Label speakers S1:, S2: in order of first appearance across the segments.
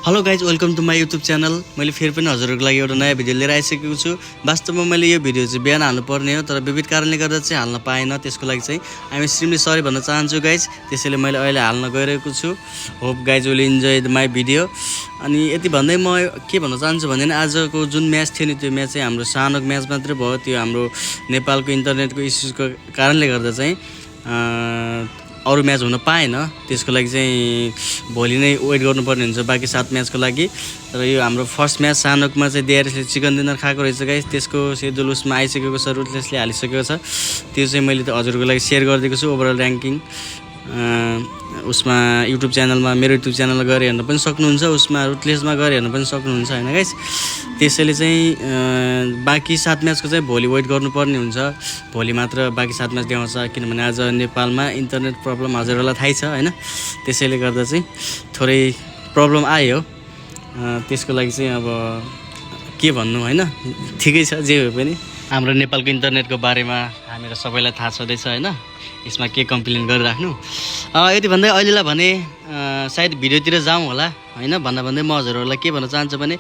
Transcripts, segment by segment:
S1: Hello guys welcome to my YouTube channel. मैले फेरि पनि हजुरहरूको लागि एउटा नयाँ भिडियो लिएर आइसकेको छु। वास्तवमा मैले यो भिडियो चाहिँ बिहान हाल्नुपर्ने हो, तर विविध कारणले गर्दा चाहिँ हाल्न पाएन। त्यसको लागि चाहिँ आइ एम एक्सट्रिमली सरी भन्न चाहन्छु गाइज। त्यसैले मैले अहिले हाल्न गइरहेको छु। Hope guys will enjoy my video. अनि यति भन्दै म के भन्न चाहन्छु भने आजको जुन म्याच थियो नि, त्यो म्याच चाहिँ हाम्रो सानो म्याच मात्रै भयो। त्यो हाम्रो नेपालको इन्टरनेटको इस्युजको कारणले गर्दा चाहिँ अरू म्याच हुन पाएन। त्यसको लागि चाहिँ भोलि नै वेट गर्नुपर्ने हुन्छ बाँकी 7 म्याचको लागि। तर यो हाम्रो फर्स्ट म्याच सानोकमा चाहिँ DRSले चिकन डिनर खाएको रहेछ गाइस। त्यसको सेड्युल उसमा आइसकेको छ, रुथलेसले हालिसकेको छ। त्यो चाहिँ मैले त हजुरको लागि सेयर गरिदिएको छु। ओभरअल ऱ्याङ्किङ उसमा युट्युब च्यानलमा, मेरो युट्युब च्यानलमा गएर हेर्न पनि सक्नुहुन्छ, उसमा रुथलेसमा गएर हेर्न पनि सक्नुहुन्छ हैन गाइस। त्यसैले चाहिँ बाँकी 7 म्याचको चाहिँ भोलि वेट गर्नुपर्ने हुन्छ। भोलि मात्र बाँकी 7 म्याच देखाउँछ, किनभने आज नेपालमा इन्टरनेट प्रब्लम हजुरहरूलाई थाहै छ हैन। त्यसैले गर्दा चाहिँ थोरै प्रब्लम आयो। त्यसको लागि चाहिँ अब के भन्नु हैन, ठिकै छ जे भए पनि। हाम्रो नेपालको इन्टरनेटको बारेमा हामीलाई सबैलाई थाहा छँदैछ हैन, यसमा के कम्प्लेन गरिराख्नु। यति भन्दै अहिलेलाई भने सायद भिडियोतिर जाउँ होला हैन। भन्दै म हजुरहरूलाई के भन्न चाहन्छु भने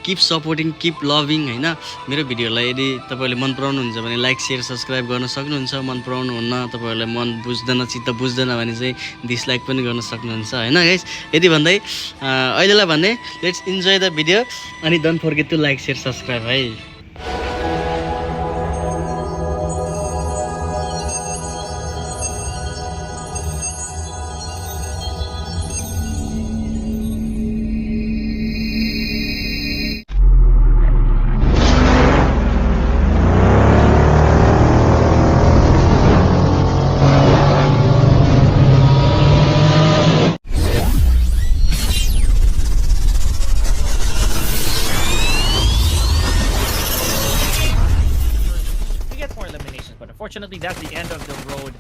S1: किप सपोर्टिङ, किप लभिङ हैन। मेरो भिडियोलाई यदि तपाईँले मन पराउनुहुन्छ भने लाइक सेयर सब्सक्राइब गर्न सक्नुहुन्छ। मन पराउनुहुन्न, तपाईँहरूलाई मन बुझ्दैन, चित्त बुझ्दैन भने चाहिँ डिसलाइक पनि गर्न सक्नुहुन्छ हैन गाइस। यति भन्दै अहिलेलाई भने लेट्स इन्जोय द भिडियो। अनि don't forget to like share subscribe है।
S2: Unfortunately, that's the end of the road.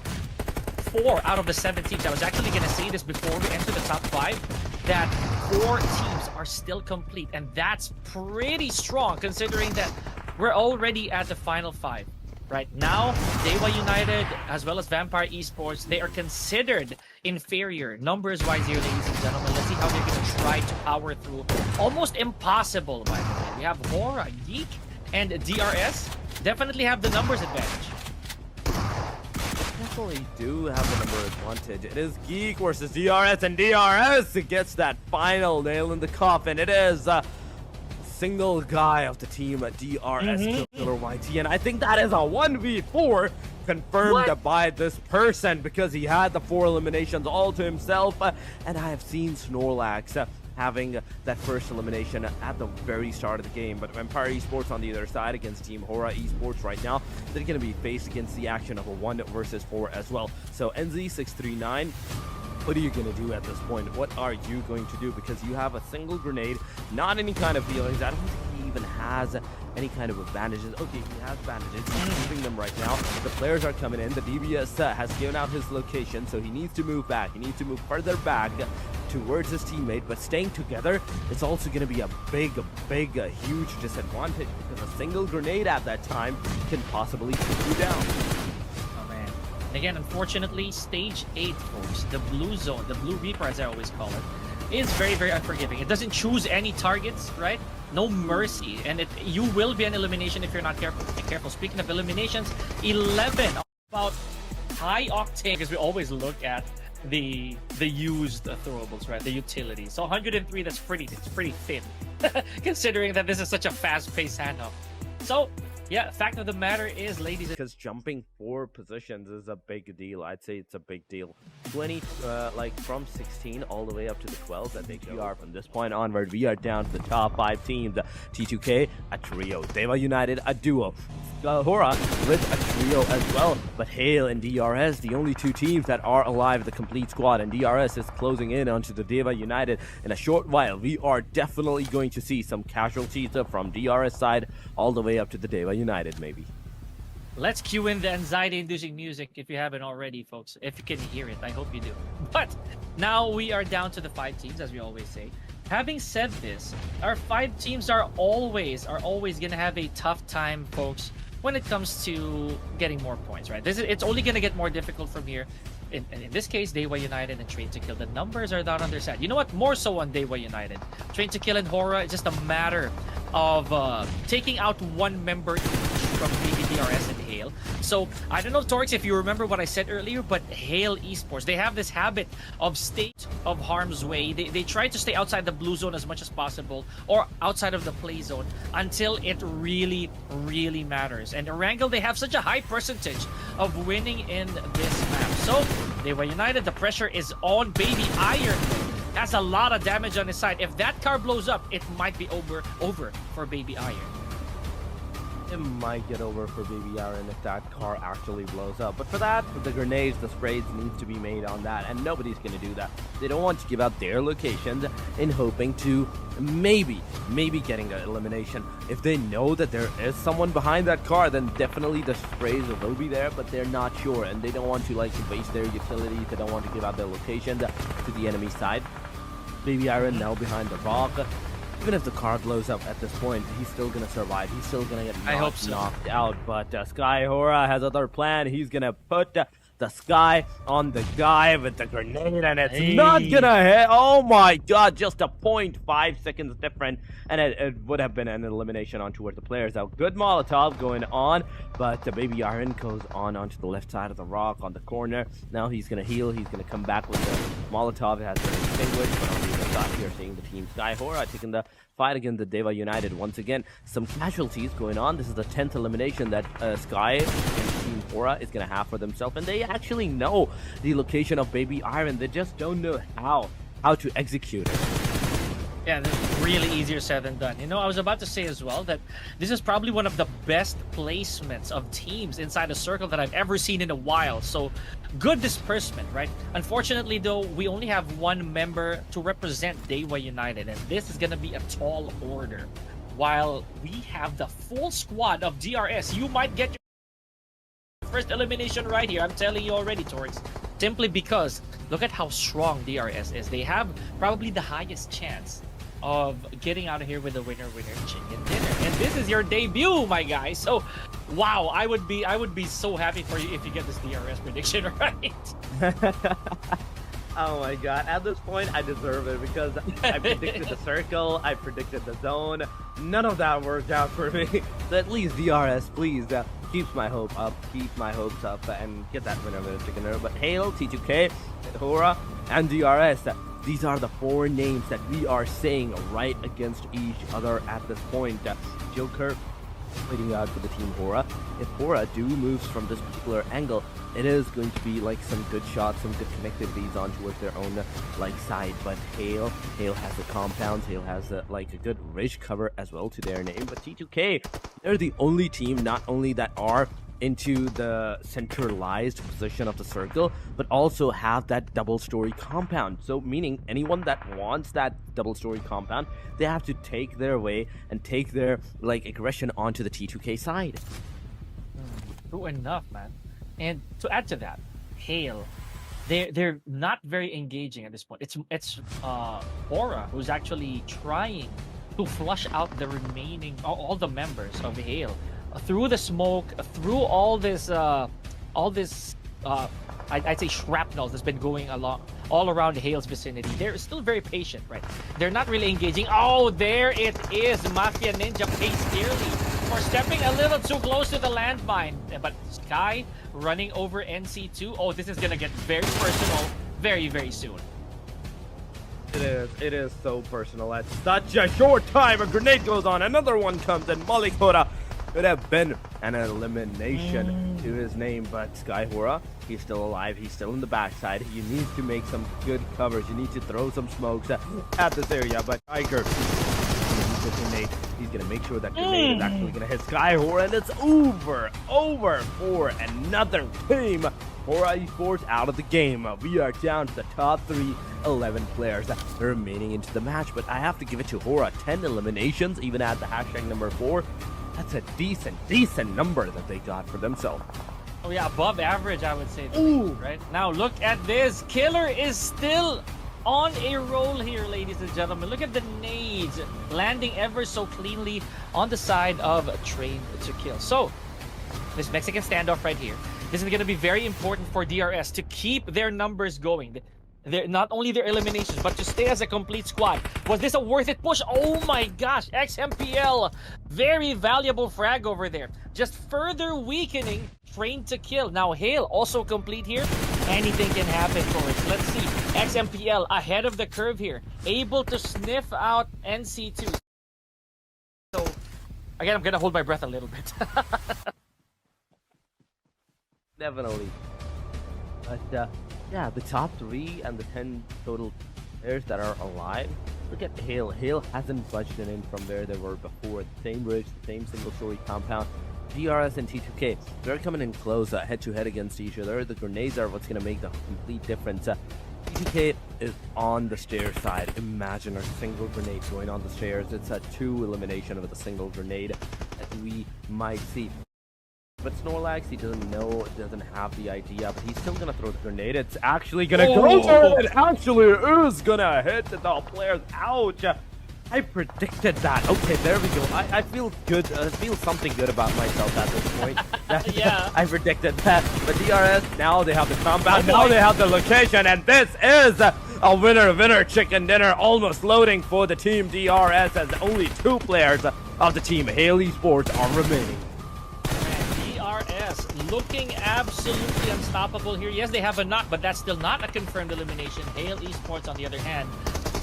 S2: 4 out of the 7 teams. I was actually going to say this before we enter the top 5, that 4 teams are still complete, and that's pretty strong considering that we're already at the final 5. Right now, Deva United as well as Vampire Esports, they are considered inferior numbers-wise here, ladies and gentlemen. Let's see how they're going to try to power through. Almost impossible, by the way. We have HORAA, Geek, and DRS. Definitely have the numbers advantage.
S3: Definitely do have the number advantage. It is Geek versus DRS, and DRS gets that final nail in the coffin. It is a single guy of the team at DRS, Killer YT, and I think that is a 1v4 confirmed by this person because he had the 4 eliminations all to himself. And I have seen Snorlax having that first elimination at the very start of the game. But Vampire Esports on the other side against Team HORAA Esports right now, they're going to be faced against the action of a 1 versus 4 as well. So NZ639, what are you going to do at this point? What are you going to do? Because you have a single grenade, not any kind of feelings. I don't think he even has any kind of advantages. Okay, he has advantages. He's using them right now. The players are coming in. The DBS has given out his location, so he needs to move back. He needs to move further back towards his teammate, but staying together, it's also going to be a huge disadvantage because a single grenade at that time can possibly take you down.
S2: Oh man. Again, unfortunately, stage 8, folks, the blue zone, the blue reaper as I always call it, is very, very unforgiving. It doesn't choose any targets, right? No mercy, and you will be an elimination if you're not careful. Speaking of eliminations, 11 about high octane, because we always look at the used throwables, right? The utility. So 103, it's pretty thin, considering that this is such a fast-paced handoff. So yeah, fact of the matter is, ladies,
S3: because jumping 4 positions is a big deal. I'd say it's a big deal. 20, like from 16 all the way up to the 12, and we are from this point onward. We are down to the top 5 teams. T2K, a trio. Deva United, a duo. HORAA with a trio as well. But Hale and DRS, the only 2 teams that are alive, the complete squad, and DRS is closing in onto the Deva United. In a short while, we are definitely going to see some casualties from DRS side all the way up to the Deva United, maybe.
S2: Let's cue in the anxiety-inducing music if you haven't already, folks. If you can hear it, I hope you do. But now we are down to the 5 teams, as we always say. Having said this, our 5 teams are always going to have a tough time, folks, when it comes to getting more points, right? It's only going to get more difficult from here. in this case, Dewa United and Train to Kill, the numbers are not on their side. You know what? More so on Dewa United. Train to Kill and HORAA, it's just a matter of taking out one member each from maybe DRS and Hale. So I don't know, Torx, if you remember what I said earlier, but Hale Esports, they have this habit of state of harm's way. They try to stay outside the blue zone as much as possible, or outside of the play zone, until it really, really matters. And Erangel, they have such a high percentage of winning in this map. So Dewa United, the pressure is on. Baby Iron has a lot of damage on his side. If that car blows up, it might be over for Baby Iron.
S3: It might get over for Baby Iron if that car actually blows up. But for that, the grenades, the sprays needs to be made on that, and nobody's going to do that. They don't want to give out their locations in hoping to maybe getting an elimination. If they know that there is someone behind that car, then definitely the sprays will be there, but they're not sure, and they don't want to waste their utilities. They don't want to give out their locations to the enemy side. Baby Iron now behind the rock. Even if the car blows up at this point, he's still gonna survive. He's still gonna get knocked out. But Sky HORAA has other plan. He's gonna put the Sky on the guy with the grenade, and it's not gonna hit. Oh my god, just a 0.5 seconds different, and it would have been an elimination on towards the players. Now, good Molotov going on, but the Baby Iron goes onto the left side of the rock on the corner. Now he's gonna heal. He's gonna come back with the Molotov. It has been extinguished, but on the other side here, seeing the team Sky HORAA taking the fight against the Dewa United once again. Some casualties going on. This is the 10th elimination that Sky and Team HORAA is going to have for themselves, and they actually know the location of Baby Iron. They just don't know how to execute it.
S2: Yeah, this is really easier said than done. You know, I was about to say as well that this is probably one of the best placements of teams inside a circle that I've ever seen in a while. So, good disbursement, right? Unfortunately, though, we only have one member to represent Dewa United, and this is going to be a tall order. While we have the full squad of DRS, you might get your first elimination right here. I'm telling you already, Torx. Simply because, look at how strong DRS is. They have probably the highest chance of getting out of here with a winner chicken dinner, and this is your debut, my guy. So wow, I would be so happy for you if you get this DRS prediction right.
S3: Oh my god, at this point I deserve it, because I predicted the circle, I predicted the zone, none of that worked out for me. So at least DRS, please, keep my hopes up and get that winner with a chicken dinner. But Hale, T2K, HORAA, and DRS, these are the four names that we are saying right against each other at this point. Joker waiting out for the team HORAA. If HORAA do moves from this particular angle, it is going to be some good shots, some good connectivities on towards their own side. But Hale has the compounds. Hale has a good ridge cover as well to their name. But T2K, they're the only team not only that are into the centralized position of the circle, but also have that double-story compound. So meaning anyone that wants that double-story compound, they have to take their way and take their aggression onto the T2K side.
S2: True enough, man. And to add to that, Hale, they're not very engaging at this point. It's HORAA who's actually trying to flush out the remaining all the members of Hale through the smoke, through all this I'd say shrapnel that's been going along all around Hale's vicinity. They're still very patient, right? They're not really engaging. Oh, there it is. Mafia Ninja pays dearly for stepping a little too close to the landmine. But Sky running over NC2. Oh, this is gonna get very personal very, very soon.
S3: It is so personal. At such a short time, a grenade goes on, another one comes, and Malikota could have been an elimination to his name, but Sky HORAA, he's still alive. He's still in the backside. You need to make some good covers. You need to throw some smokes at this area, but Tiger, he's gonna make sure that grenade is actually gonna hit Sky HORAA, and it's over for another team. HORAA Esports out of the game. We are down to the top 11 players remaining into the match, but I have to give it to HORAA. 10 eliminations, even at the hashtag number 4. That's a decent number that they got for themselves.
S2: Oh yeah, above average, I would say. Ooh. Right now, look at this. Killer is still on a roll here, ladies and gentlemen. Look at the nades landing ever so cleanly on the side of Train to Kill. So, this Mexican standoff right here. This is going to be very important for DRS to keep their numbers going. Not only their eliminations, but to stay as a complete squad. Was this a worth it push? Oh my gosh, XMPL. Very valuable frag over there. Just further weakening Train to Kill. Now Hale also complete here. Anything can happen for it. Let's see. XMPL ahead of the curve here. Able to sniff out NC2. So, again, I'm going to hold my breath a little bit.
S3: Definitely. But, yeah, the top 3 and the 10 total players that are alive. Look at Hale. Hale hasn't budged in from where they were before. The same ridge, the same single-story compound. DRS and T2K, they're coming in close, head-to-head against each other. The grenades are what's going to make the complete difference. T2K is on the stair side. Imagine a single grenade going on the stairs. It's a 2 elimination with a single grenade that we might see. But Snorlax, he doesn't know, doesn't have the idea, but he's still gonna throw the grenade. It's actually gonna go. It actually is gonna hit the players. Ouch! I predicted that. Okay, there we go. I feel good. I feel something good about myself at this point.
S2: Yeah.
S3: I predicted that. But DRS, now they have the compound, now they have the location, and this is a winner chicken dinner, almost loading for the team DRS, as only 2 players of the team Hale Esports are remaining.
S2: DRS looking absolutely unstoppable here. Yes, they have a knock, but that's still not a confirmed elimination. Hale Esports, on the other hand,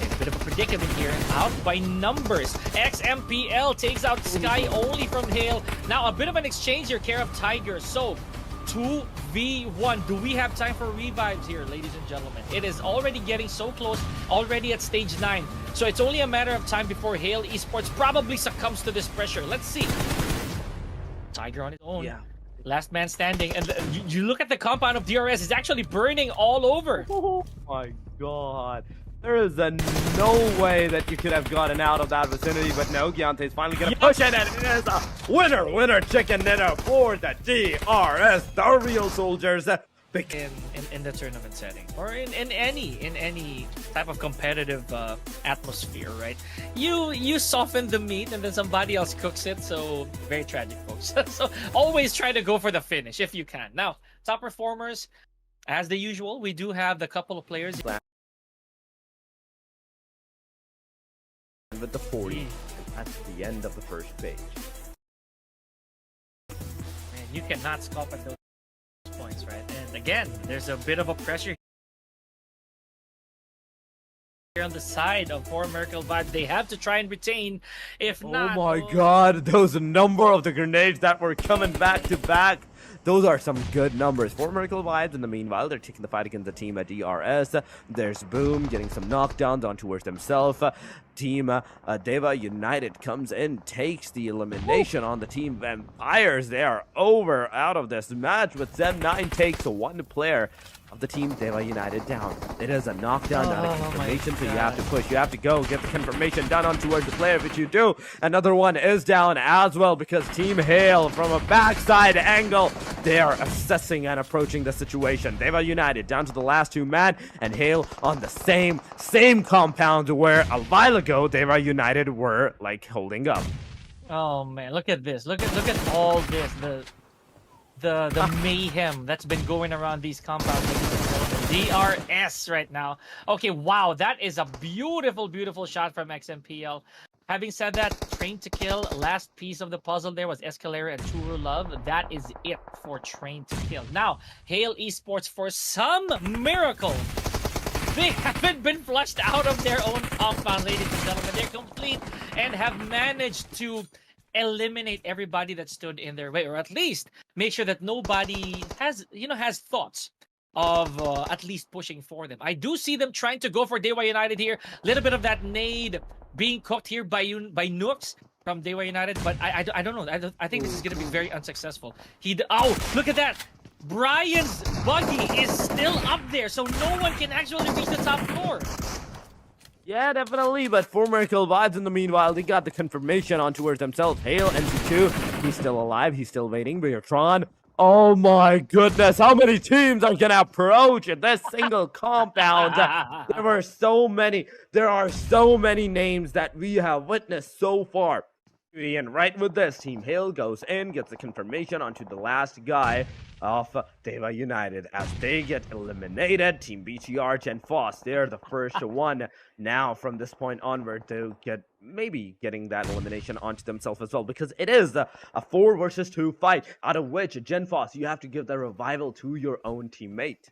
S2: in a bit of a predicament here, out by numbers. XMPL takes out Sky only from Hale. Now, a bit of an exchange here, care of Tiger. So, 2v1. Do we have time for revives here, ladies and gentlemen? It is already getting so close, already at stage 9. So, it's only a matter of time before Hale Esports probably succumbs to this pressure. Let's see. Tiger on his own.
S3: Yeah.
S2: Last man standing, and you look at the compound of DRS, it's actually burning all over.
S3: Oh my god. There is no way that you could have gotten out of that vicinity, but no, Giante's finally gonna push it, and it is a winner chicken dinner for the DRS, the real soldiers.
S2: In the tournament setting, or in any type of competitive atmosphere, right? You soften the meat and then somebody else cooks it. So very tragic, folks. So always try to go for the finish if you can. Now, top performers, as the usual, we do have the couple of players
S3: with the 40 at the end of the first page.
S2: Man, you cannot scoff at those points, right? And again, there's a bit of a pressure here on the side of 4 Miracle Vibes. They have to try and retain. If not,
S3: oh my god, those number of the grenades that were coming back to back. Those are some good numbers. 4 Miracle Vibes, in the meanwhile, they're taking the fight against the team at DRS. There's Boom getting some knockdowns on towards themselves. Team Deva United comes in, takes the elimination on the Team Vampires. They are out of this match, with Zem9 takes 1 player of the Team Deva United down. It is a knockdown, not a confirmation, so you have to push. You have to go get the confirmation done on towards the player, which you do. Another one is down as well, because Team Hale, from a backside angle, they are assessing and approaching the situation. Deva United down to the last 2 men, and Hale on the same compound where a while ago Deva United were like holding up.
S2: Oh man, look at this. Look at all this. The mayhem that's been going around these compounds. DRS right now. Okay, wow, that is a beautiful shot from XMPL. Having said that, Train to Kill, last piece of the puzzle there was Escalera and True Love. That is it for Train to Kill. Now, Hale Esports, for some miracle, they haven't been flushed out of their own compound, ladies and gentlemen. They're complete and have managed to eliminate everybody that stood in their way, or at least make sure that nobody has thoughts of at least pushing for them. I do see them trying to go for Dewa United here. Little bit of that nade being cooked here by Nooks from Dewa United, but I don't know. I think this is going to be very unsuccessful. Oh, look at that. Brian's buggy is still up there, so no one can actually reach the top floor.
S3: Yeah, definitely, but 4 Miracle Vibes in the meanwhile, they got the confirmation on towards themselves. Hale, NC2, he's still alive, he's still waiting. Beatron, oh my goodness, how many teams are gonna approach this single compound? There are so many names that we have witnessed so far. And right with this, Team Hale goes in, gets the confirmation onto the last guy of Deva United as they get eliminated. Team BTR, Gen Foss, they're the first one now from this point onward to get maybe getting that elimination onto themselves as well, because it is a 4 versus 2 fight, out of which Gen Foss, you have to give the revival to your own teammate.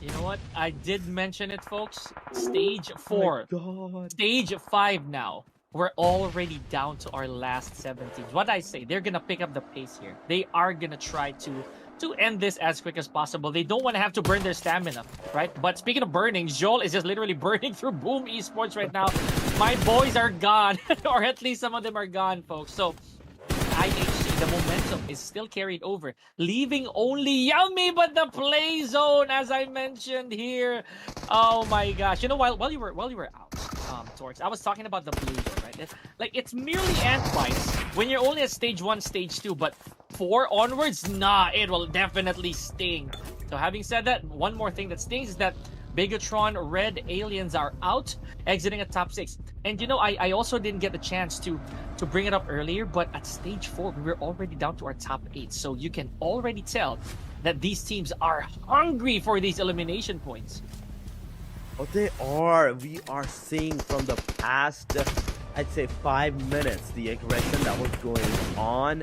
S2: You know what? I did mention it, folks. Stage 4.
S3: Oh my God.
S2: Stage 5 now. We're already down to our last 7 teams. What I say, they're gonna pick up the pace here. They are gonna try to end this as quick as possible. They don't want to have to burn their stamina, right? But speaking of burning, Joel is just literally burning through Boom Esports right now. My boys are gone, or at least some of them are gone, folks. So IHC, the momentum is still carried over, leaving only Yummy but the play zone, as I mentioned here. Oh my gosh! You know, while you were out, Torx, I was talking about the blue zone, right? It's merely ant bites when you're only at stage 1, stage 2, but 4 onwards, nah, it will definitely sting. So having said that, one more thing that stings is that Bigatron Red Aliens are out, exiting at top 6. And you know, I also didn't get the chance to bring it up earlier, but at stage 4, we were already down to our top 8. So you can already tell that these teams are hungry for these elimination points.
S3: Oh, they are. We are seeing from the past, I'd say 5 minutes, the aggression that was going on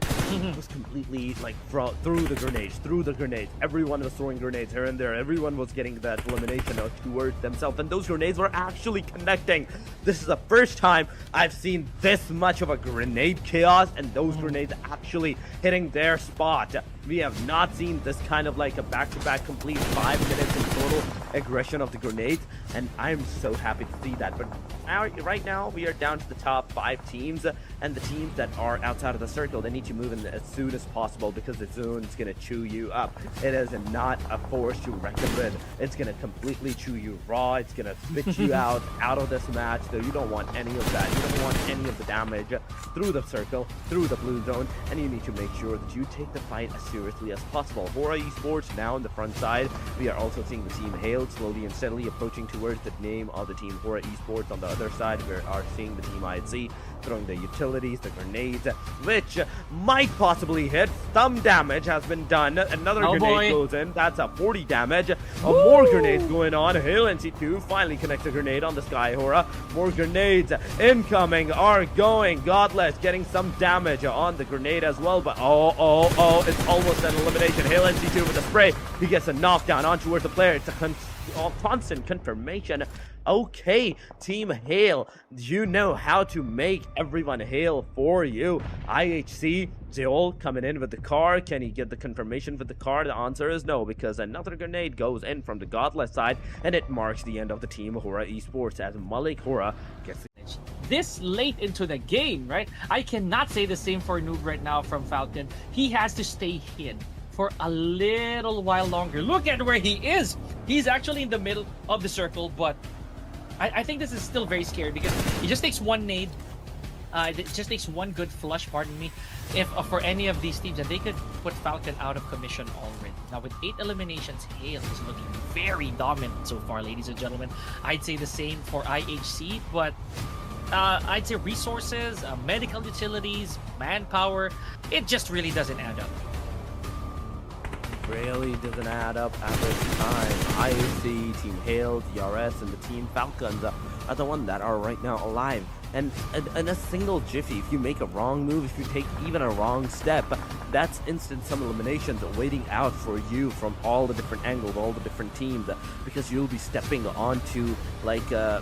S3: was completely like through the grenades. Everyone was throwing grenades here and there. Everyone was getting that elimination towards themselves, and those grenades were actually connecting. This is the first time I've seen this much of a grenade chaos, and those grenades actually hitting their spot. We have not seen this kind of like a back-to-back complete 5 minutes in total aggression of the grenades, and I'm so happy to see that. But now, right now, we are down to the top 5 teams, and the teams that are outside of the circle, they need to move in as soon as possible, because the zone is going to chew you up. It is not a force to reckon with. It's going to completely chew you raw. It's going to spit you out of this match, so you don't want any of that. You don't want any of the damage through the circle, through the blue zone, and you need to make sure that you take the fight as seriously as possible. HORAA Esports now on the front side. We are also seeing the team Hale slowly and steadily approaching towards the name of the team HORAA Esports. On the other side, we are seeing the team IHC throwing the utilities, the grenades, which might possibly hit. Some damage has been done. Another grenade goes in. That's a 40 damage. More grenades going on. Hale NC2 finally connects a grenade on the Sky HORAA. More grenades incoming are going. Godless getting some damage on the grenade as well, but oh, it's almost an elimination. Hale NC2 with a spray. He gets a knockdown on towards the player. It's a constant confirmation. Okay, Team Hale, you know how to make everyone hail for you. IHC, Joel coming in with the car. Can he get the confirmation with the car? The answer is no, because another grenade goes in from the Godless side, and it marks the end of the team HORAA Esports as Malik HORAA gets
S2: this late into the game, right? I cannot say the same for Noob right now from Falcon. He has to stay hid for a little while longer. Look at where he is. He's actually in the middle of the circle, but I think this is still very scary, because he just takes one nade. It just takes one good flush, pardon me, if for any of these teams, and they could put Falcon out of commission already. Now, with 8 eliminations, Hale is looking very dominant so far, ladies and gentlemen. I'd say the same for IHC, but I'd say resources, medical utilities, manpower, it just really doesn't add up.
S3: Really doesn't add up at this time. IAC, Team Hale, DRS, and the Team Falcons are the ones that are right now alive. And in a single jiffy, if you make a wrong move, if you take even a wrong step, that's instant some eliminations waiting out for you from all the different angles, all the different teams, because you'll be stepping onto like the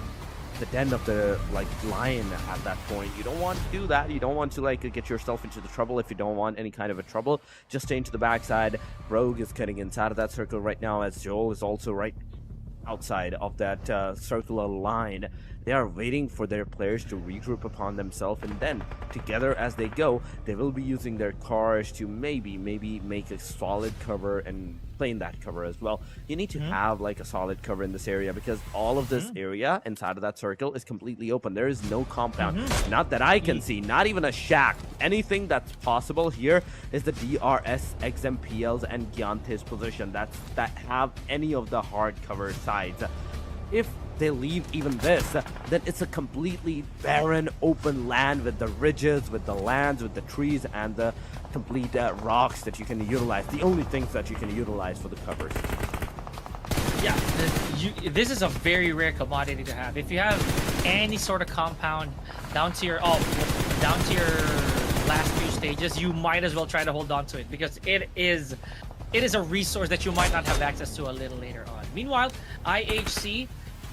S3: den of the lion at that point. You don't want to do that. You don't want to get yourself into the trouble if you don't want any kind of a trouble. Just stay into the backside. Rogue is cutting inside of that circle right now, as Joel is also right outside of that circular line. They are waiting for their players to regroup upon themselves, and then together as they go, they will be using their cars to maybe make a solid cover and play in that cover as well. You need to have a solid cover in this area, because all of this area inside of that circle is completely open. There is no compound, not that I can see, not even a shack. Anything that's possible here is the DRS, XMPLs, and Gyante's position that have any of the hard cover sides. if they leave even this, then it's a completely barren open land with the ridges, with the lands, with the trees, and the complete rocks that you can utilize. The only things that you can utilize for the covers.
S2: Yeah, this is a very rare commodity to have. If you have any sort of compound down to your last few stages, you might as well try to hold on to it, because it is a resource that you might not have access to a little later on. Meanwhile, IHC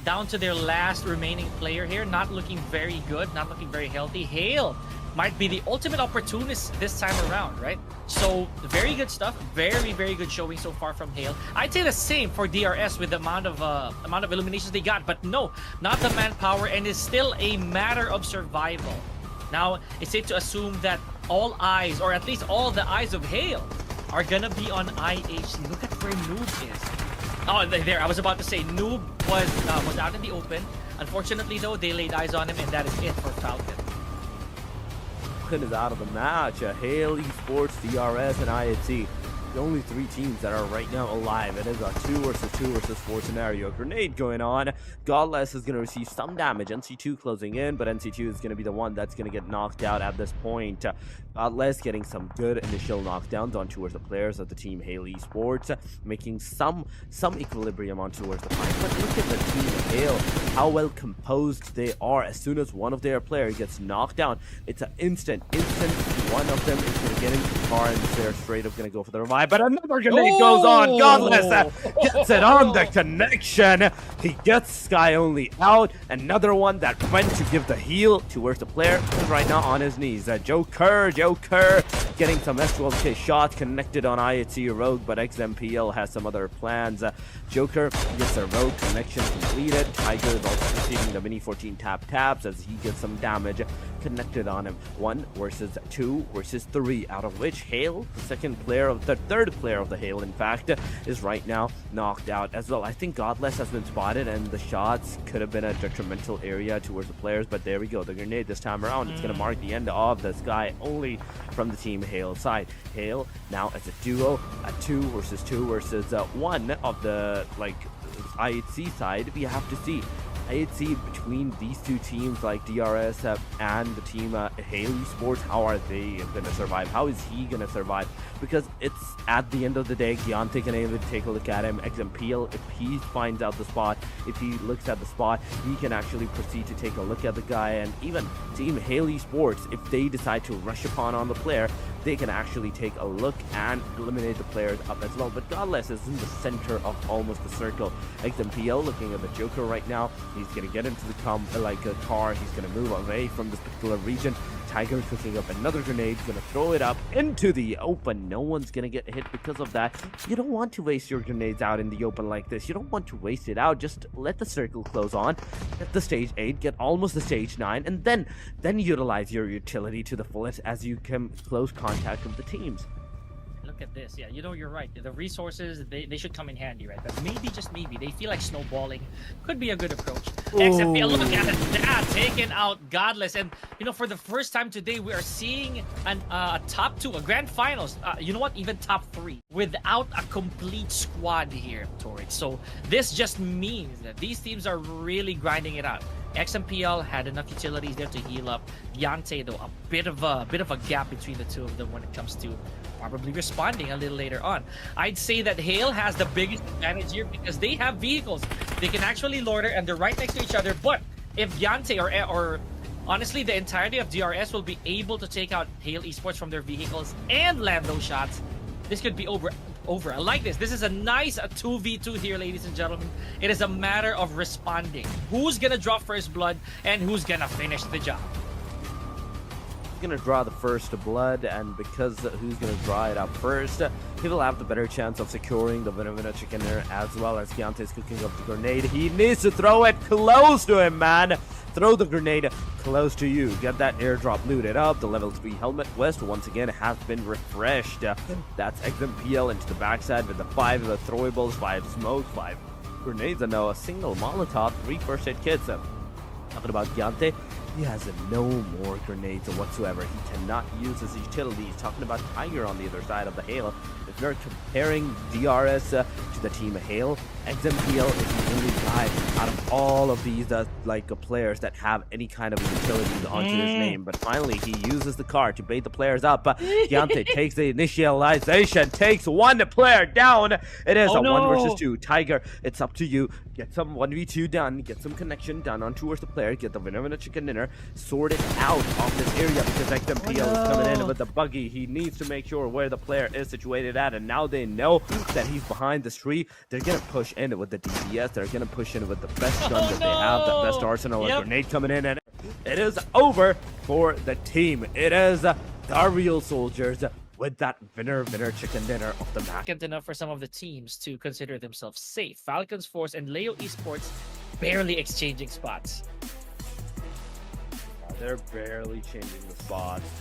S2: down to their last remaining player here, not looking very good, not looking very healthy. Hale might be the ultimate opportunist this time around, right? So very good stuff, very good showing so far from Hale. I'd say the same for DRS with the amount of eliminations they got, but no, not the manpower, and it's still a matter of survival. Now it's safe to assume that all eyes, or at least all the eyes of Hale, are gonna be on IHC. Look at where Noob is. Oh, there, I was about to say Noob was out in the open. Unfortunately though, they laid eyes on him, and that is it for Falcon.
S3: Is out of the match. Hale, Esports, DRS, and IHC. The only 3 teams that are right now alive. It is a 2 versus 2 versus 4 scenario. Grenade going on. Godless is going to receive some damage. NC2 closing in, but NC2 is going to be the one that's going to get knocked out at this point. Godless getting some good initial knockdowns on towards the players of the team Hale Esports, making some equilibrium on towards the fight. But look at the team Hale, how well composed they are. As soon as one of their players gets knocked down, it's an instant. One of them is going to get into the car, and they're straight up going to go for the revive. But another grenade goes on. Godless gets it on the connection. He gets Sky Only out. Another one that went to give the heal towards the player is right now on his knees. Joker getting some S12K shots connected on IHC Rogue, but XMPL has some other plans. Joker gets a Rogue connection completed. Tiger is also receiving the mini 14 taps as he gets some damage connected on him. 1 versus 2 versus 3, out of which Hale, the third player of the Hale, in fact, is right now knocked out as well. I think Godless has been spotted, and the shots could have been a detrimental area towards the players, but there we go. The grenade this time around, it's going to mark the end of the Sky Only from the team Hale side. Hale now as a duo, a 2 versus 2 versus 1 of the IHC side. We have to see IHC between these 2 teams like DRS and the team Hale Esports. How are they going to survive? How is he going to survive? Because it's at the end of the day, Giante can able to take a look at him. XMPL, if he finds out the spot, if he looks at the spot, he can actually proceed to take a look at the guy. And even team Hale Esports, if they decide to rush upon on the player, they can actually take a look and eliminate the players up as well. But Godless is in the center of almost the circle. XMPL looking at the Joker right now. He's going to get into the car. He's going to move away from this particular region. Tiger cooking up another grenade, going to throw it up into the open. No one's going to get hit because of that. You don't want to waste your grenades out in the open like this. You don't want to waste it out. Just let the circle close on. Get the stage 8, get almost the stage 9, and then utilize your utility to the fullest as you come close contact with the teams.
S2: Look at this. Yeah, you're right. The resources, they should come in handy, right? But maybe, just maybe, they feel like snowballing could be a good approach. XFPL, look at that, taking out Godless. And, for the first time today, we are seeing a top 2, a grand finals, even top 3, without a complete squad here, Torrid. So this just means that these teams are really grinding it out. XMPL had enough utilities there to heal up. Giante, though, a bit of a gap between the 2 of them when it comes to probably responding a little later on. I'd say that Hale has the biggest advantage here because they have vehicles. They can actually loiter, and they're right next to each other. But if Giante or honestly the entirety of DRS will be able to take out Hale Esports from their vehicles and land those shots, this could be over. I like this. This is a nice 2v2 here, ladies and gentlemen. It is a matter of responding. Who's gonna draw first blood and who's gonna finish the job?
S3: He's gonna draw the first blood, and because who's gonna draw it up first, he will have the better chance of securing the winner chicken there, as well as Giante is cooking up the grenade. He needs to throw it close to him, man. Throw the grenade close to you. Get that airdrop looted up. The level 3 helmet vest once again has been refreshed. That's XMPL into the backside with the 5 throwables, 5 smokes, 5 grenades, and now a single Molotov, 3 first aid kits. Talking about Giante, he has no more grenades whatsoever. He cannot use his utilities. Talking about Tiger on the other side of the Hale. If you're comparing DRS to the team Hale, XMPL is the only guy out of all of these players that have any kind of utilities onto his name. But finally, he uses the card to bait the players up. Giante takes the initialization, takes one player down. It is a 1 versus 2. Tiger, it's up to you. Get some 1v2 done, get some connection done on towards the player, get the winner chicken dinner, sort it out of this area because XMPL is coming in with the buggy. He needs to make sure where the player is situated at, and now they know that he's behind this tree. They're gonna push in with the DPS. They're gonna push in with the best gun that they have, the best arsenal, a grenade coming in, and it is over for the team. It is the real soldiers with that winner chicken dinner of the match.
S2: Enough for some of the teams to consider themselves safe. Falcons Force and Leo Esports barely exchanging spots.
S3: They're barely changing the spots.